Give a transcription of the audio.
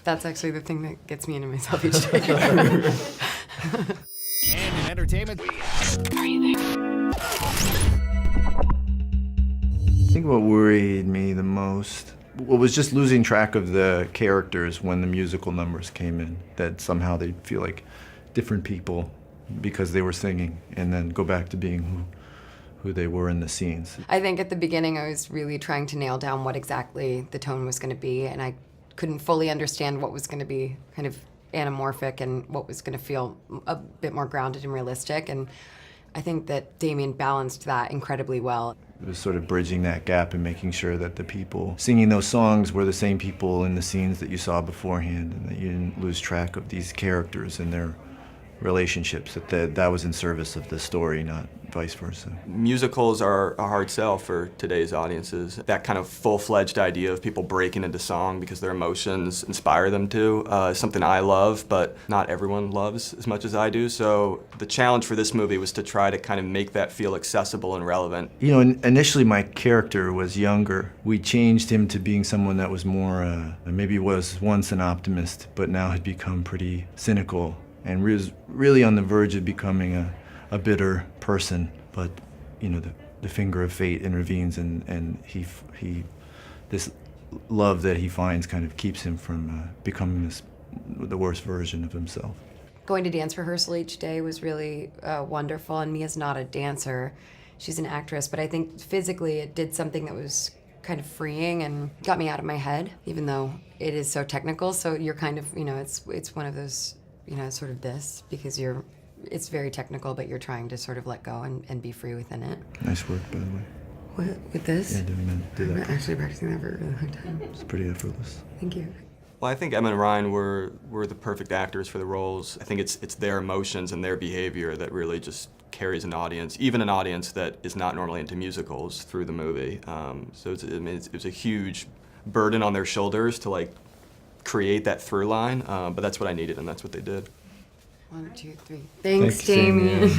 That's actually the thing that gets me into myself each day. And in entertainment, I think what worried me the most was just losing track of the characters when the musical numbers came in, that somehow they'd feel like different people because they were singing, and then go back to being who they were in the scenes. I think at the beginning I was really trying to nail down what exactly the tone was going to be, and I couldn't fully understand what was going to be kind of anamorphic and what was going to feel a bit more grounded and realistic, and I think that Damien balanced that incredibly well. It was sort of bridging that gap and making sure that the people singing those songs were the same people in the scenes that you saw beforehand, and that you didn't lose track of these characters and their relationships, that was in service of the story, not vice versa. Musicals are a hard sell for today's audiences. That kind of full-fledged idea of people breaking into song because their emotions inspire them to is something I love, but not everyone loves as much as I do. So the challenge for this movie was to try to kind of make that feel accessible and relevant. You know, initially my character was younger. We changed him to being someone that was more, maybe was once an optimist, but now had become pretty cynical and was really on the verge of becoming a bitter person. But, you know, the finger of fate intervenes, and this love that he finds kind of keeps him from becoming the worst version of himself. Going to dance rehearsal each day was really wonderful, and Mia's not a dancer. She's an actress, but I think physically it did something that was kind of freeing and got me out of my head, even though it is so technical. So you're kind of, you know, it's one of those, you know, sort of this, because it's very technical, but you're trying to sort of let go and be free within it. Nice work, by the way. What, with this? Yeah, did that. I'm actually practicing that for a really long time. It's pretty effortless. Thank you. Well, I think Emma and Ryan were the perfect actors for the roles. I think it's their emotions and their behavior that really just carries an audience, even an audience that is not normally into musicals, through the movie. So it was a huge burden on their shoulders to like create that through line, but that's what I needed, and that's what they did. 1, 2, 3. Thanks, Damien.